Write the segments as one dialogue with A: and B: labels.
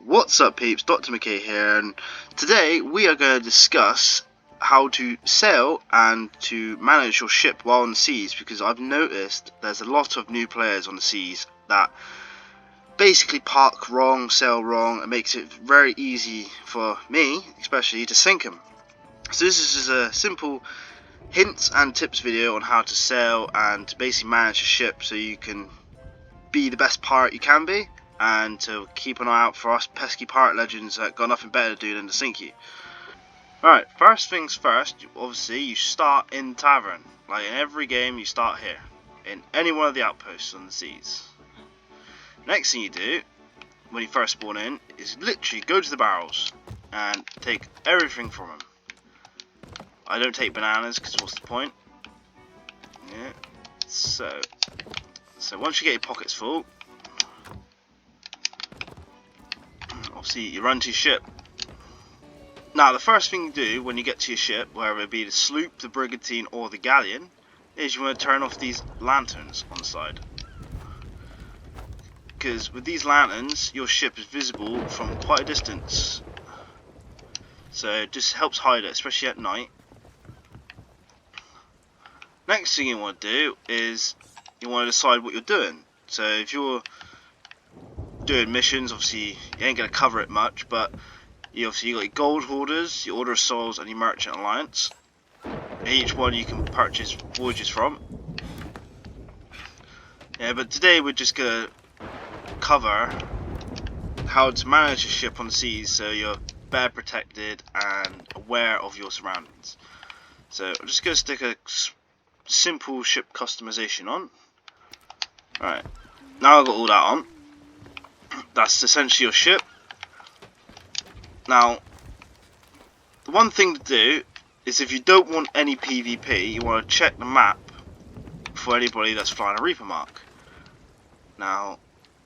A: What's up peeps, Dr. McKay here, and today we are going to discuss how to sail and to manage your ship while on the seas, because I've noticed there's a lot of new players on the seas that basically park wrong, sail wrong, and makes it very easy for me, especially, to sink them. So this is just a simple hints and tips video on how to sail and to basically manage a ship so you can be the best pirate you can be, and to keep an eye out for us pesky pirate legends that got nothing better to do than to sink you. Alright, first things first, obviously you start in tavern. Like in every game you start here, in any one of the outposts on the seas. Next thing you do, when you first spawn in, is literally go to the barrels and take everything from them. I don't take bananas because what's the point? Yeah, so once you get your pockets full, obviously you run to your ship. Now the first thing you do when you get to your ship, whether it be the sloop, the brigantine or the galleon, is you want to turn off these lanterns on the side. Because with these lanterns your ship is visible from quite a distance. So it just helps hide it, especially at night. Next thing you want to do is you want to decide what you're doing. So if you're doing missions, obviously you ain't going to cover it much, but you got your gold hoarders, your order of souls and your merchant alliance. And each one you can purchase voyages from. Yeah, but today we're just going to cover how to manage a ship on the seas so you're better protected and aware of your surroundings. So I'm just going to stick a simple ship customization on. Alright, now I've got all that on. That's essentially your ship. Now, the one thing to do is if you don't want any PvP, you want to check the map for anybody that's flying a Reaper Mark. Now,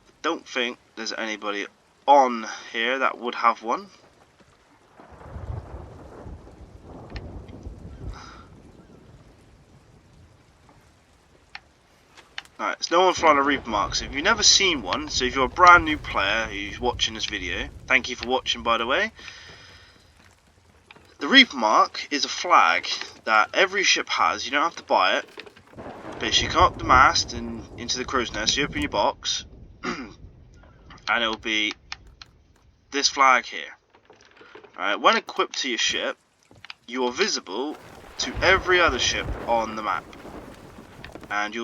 A: I don't think there's anybody on here that would have one. Alright, there's no one flying a Reaper Mark, so if you've never seen one, so if you're a brand new player who's watching this video, thank you for watching by the way. The Reaper Mark is a flag that every ship has. You don't have to buy it. Basically, you come up the mast and into the crow's nest, you open your box, and it will be this flag here. Alright, when equipped to your ship, you are visible to every other ship on the map. And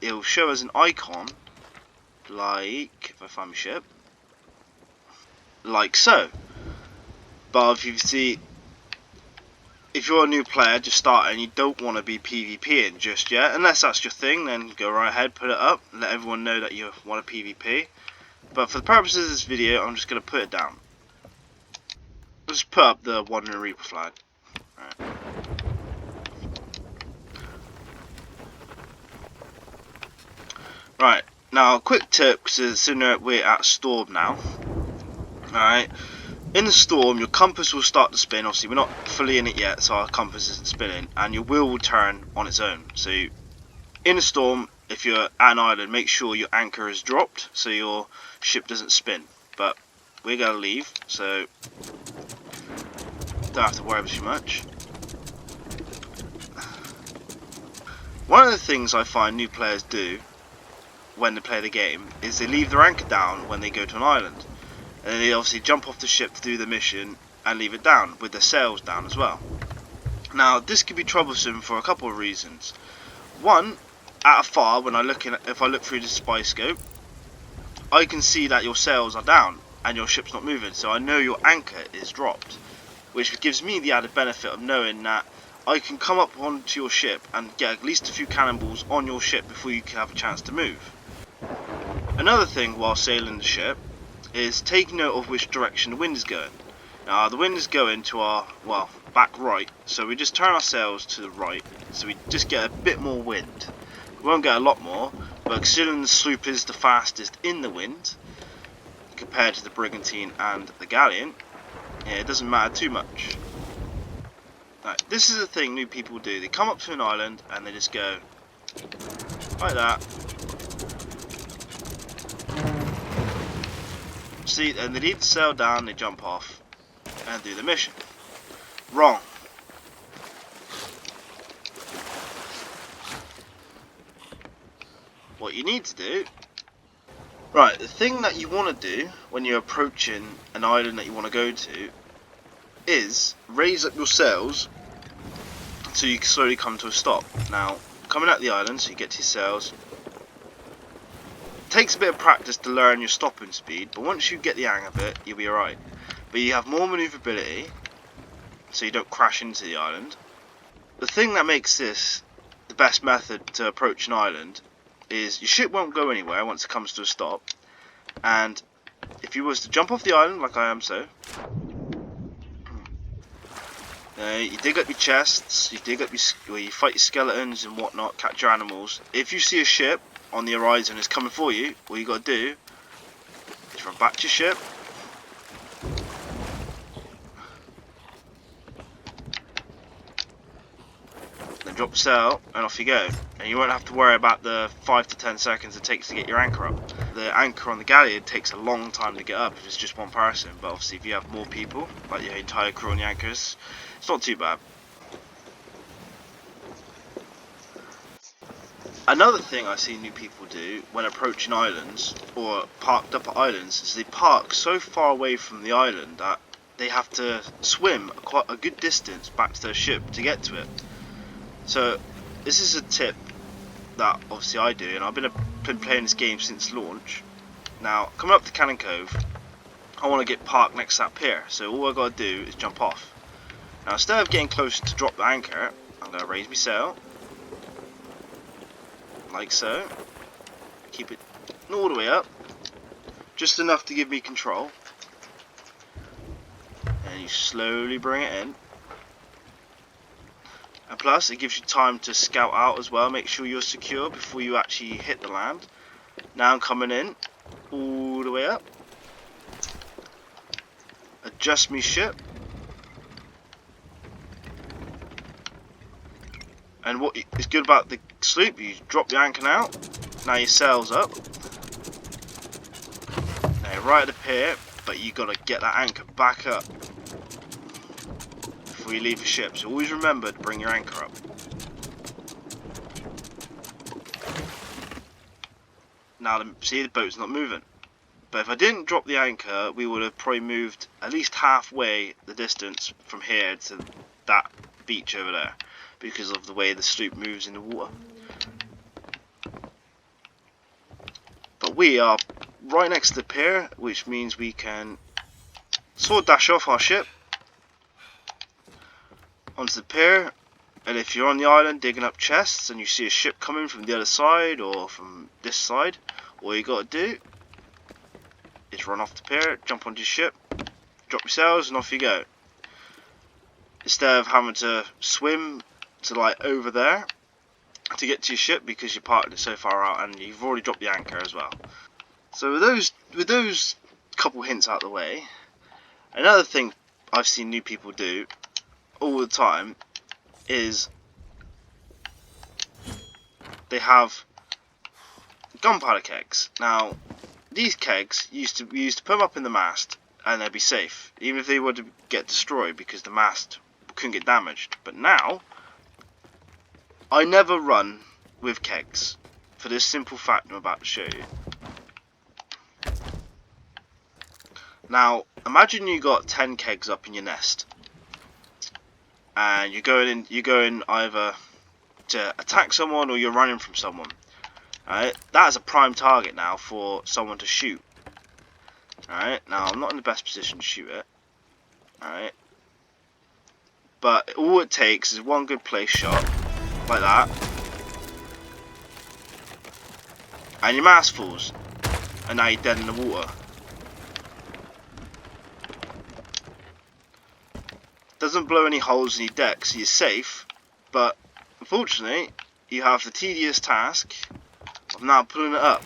A: it will show as an icon, like, if I find my ship, like so. But if you're a new player just starting, you don't want to be PvPing just yet, unless that's your thing, then go right ahead, put it up, and let everyone know that you want to PvP. But for the purposes of this video, I'm just going to put it down. I'll just put up the Wandering Reaper flag. Right, now a quick tip, because we're at Storm now. Alright, in the Storm your compass will start to spin. Obviously we're not fully in it yet, so our compass isn't spinning, and your wheel will turn on its own. So in a storm, if you're at an island, make sure your anchor is dropped so your ship doesn't spin. But we're going to leave, so don't have to worry too much. One of the things I find new players do when they play the game is they leave their anchor down when they go to an island, and then they obviously jump off the ship to do the mission and leave it down with their sails down as well. Now this can be troublesome for a couple of reasons. One, at afar, when if I look through the spy scope, I can see that your sails are down and your ship's not moving, so I know your anchor is dropped, which gives me the added benefit of knowing that I can come up onto your ship and get at least a few cannonballs on your ship before you can have a chance to move. Another thing while sailing the ship is take note of which direction the wind is going. Now the wind is going to our, well, back right, so we just turn our sails to the right, so we just get a bit more wind. We won't get a lot more, but considering the sloop is the fastest in the wind, compared to the brigantine and the galleon, yeah, it doesn't matter too much. Right, this is the thing new people do. They come up to an island and they just go like that. See, and they leave the sail down, they jump off and do the mission. Wrong. What you need to do, right, the thing that you want to do when you're approaching an island that you want to go to is raise up your sails so you can slowly come to a stop. Now, coming out the island, so you get to your sails, takes a bit of practice to learn your stopping speed, but once you get the hang of it, you'll be alright. But you have more manoeuvrability, so you don't crash into the island. The thing that makes this the best method to approach an island is your ship won't go anywhere once it comes to a stop, and if you was to jump off the island like I am so, you dig up your chests, you dig up your, you fight your skeletons and whatnot, catch your animals. If you see a ship on the horizon is coming for you, all you got to do is run back to your ship, then drop the sail and off you go, and you won't have to worry about the 5 to 10 seconds it takes to get your anchor up. The anchor on the galleon takes a long time to get up if it's just one person, but obviously if you have more people, like your entire crew on the anchors, it's not too bad. Another thing I see new people do when approaching islands or parked up at islands is they park so far away from the island that they have to swim quite a good distance back to their ship to get to it. So this is a tip that obviously I do, and I've been playing this game since launch. Now coming up to Cannon Cove, I want to get parked next to that pier, so all I got to do is jump off. Now instead of getting closer to drop the anchor, I'm going to raise my sail like so, keep it all the way up, just enough to give me control, and you slowly bring it in, and plus it gives you time to scout out as well, make sure you're secure before you actually hit the land. Now I'm coming in all the way up, adjust my ship, and what is good about the sloop, you drop the anchor out, now your sail's up, now you're right at the pier, but you got to get that anchor back up before you leave the ship, so always remember to bring your anchor up. Now see, the boat's not moving, but if I didn't drop the anchor we would have probably moved at least halfway the distance from here to that beach over there, because of the way the sloop moves in the water. But we are right next to the pier, which means we can sword dash off our ship onto the pier, and if you're on the island digging up chests and you see a ship coming from the other side or from this side, all you got to do is run off the pier, jump onto your ship, drop your sails and off you go, instead of having to swim to like over there to get to your ship because you parked it so far out and you've already dropped the anchor as well. So with those couple hints out of the way, another thing I've seen new people do all the time is they have gunpowder kegs. Now these kegs we used to put them up in the mast and they'd be safe, even if they were to get destroyed because the mast couldn't get damaged. But now I never run with kegs for this simple fact I'm about to show you. Now imagine you got 10 kegs up in your nest and you're going either to attack someone or you're running from someone. Alright, that is a prime target now for someone to shoot. Alright, now I'm not in the best position to shoot it. Alright, but all it takes is one good place shot like that and your mast falls and now you're dead in the water. doesn't blow any holes in your deck, so you're safe. But unfortunately, you have the tedious task of now pulling it up.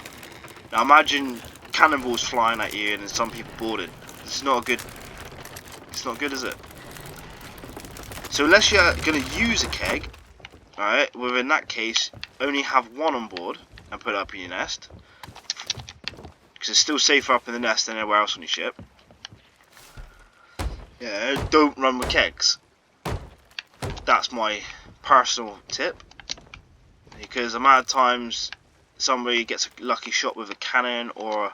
A: Now imagine cannonballs flying at you and then some people boarded. This is not a good. It's not good, is it? So unless you're going to use a keg, alright, well in that case, only have one on board and put it up in your nest. Because it's still safer up in the nest than anywhere else on your ship. Yeah, don't run with kegs. That's my personal tip. Because the amount of times somebody gets a lucky shot with a cannon or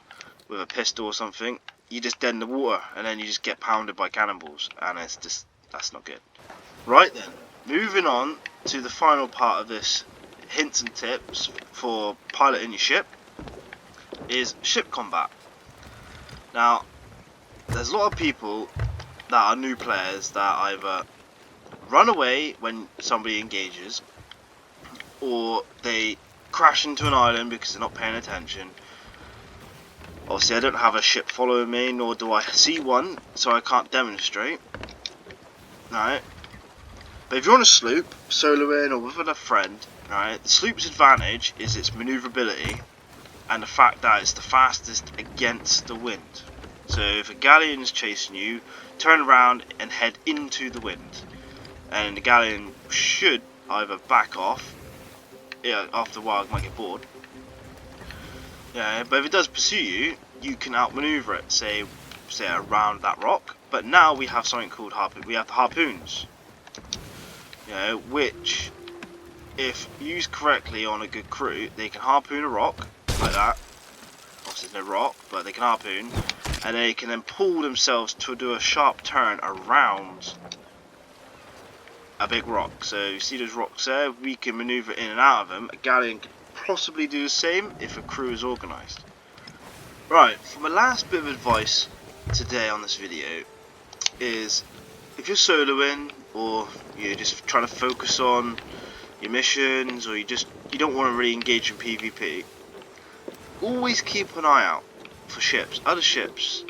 A: with a pistol or something, you just dead in the water and then you just get pounded by cannonballs, and it's just, that's not good. Right then, moving on to the final part of this hints and tips for piloting your ship is ship combat. Now, there's a lot of people that are new players that either run away when somebody engages, or they crash into an island because they're not paying attention. Obviously I don't have a ship following me, nor do I see one, so I can't demonstrate. Alright. But if you're on a sloop, soloing or with a friend, right, the sloop's advantage is its manoeuvrability and the fact that it's the fastest against the wind. So if a galleon is chasing you, turn around and head into the wind. And the galleon should either back off, yeah, after a while it might get bored. Yeah, but if it does pursue you, you can outmaneuver it, say around that rock. But now we have something called we have the harpoons. You know, which, if used correctly on a good crew, they can harpoon a rock, like that. Obviously there's no rock, but they can harpoon. And they can then pull themselves to do a sharp turn around a big rock. So you see those rocks there, we can manoeuvre in and out of them. A galleon could possibly do the same if a crew is organised. Right, for my last bit of advice today on this video is, if you're soloing or you're just trying to focus on your missions, or you don't want to really engage in PvP, always keep an eye out for ships, other ships,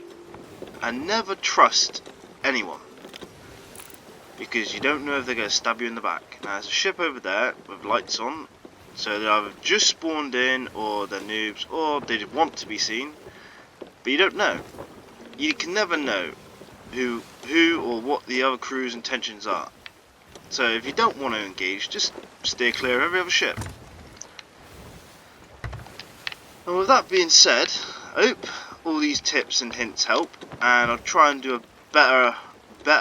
A: and never trust anyone, because you don't know if they're going to stab you in the back. Now there's a ship over there with lights on, so they're either just spawned in, or they're noobs, or they want to be seen, but you don't know. You can never know who or what the other crew's intentions are. So if you don't want to engage, just steer clear of every other ship. And with that being said, I hope all these tips and hints help, and I'll try and do a better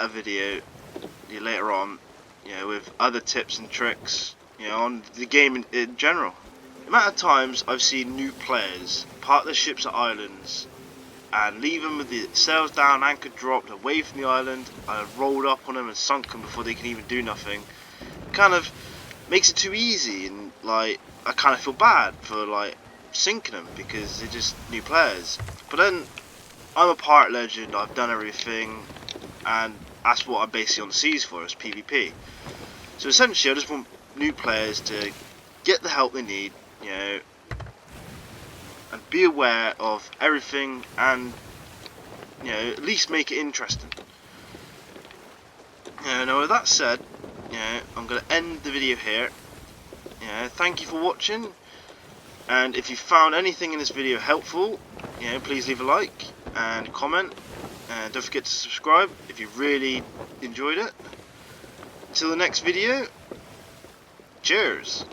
A: video later on, you know, with other tips and tricks, you know, on the game in general. The amount of times I've seen new players park their ships at islands and leave them with the sails down, anchor dropped, away from the island, and rolled up on them and sunk them before they can even do nothing, kind of makes it too easy, and like, I kind of feel bad for like sinking them because they're just new players. But then I'm a pirate legend, I've done everything, and that's what I'm basically on the seas for, is PvP. So essentially I just want new players to get the help they need, you know, and be aware of everything, and you know, at least make it interesting. Now with that said, you know, I'm going to end the video here. You know, thank you for watching, and if you found anything in this video helpful, you know, please leave a like and comment, and don't forget to subscribe if you really enjoyed it. Until the next video, cheers.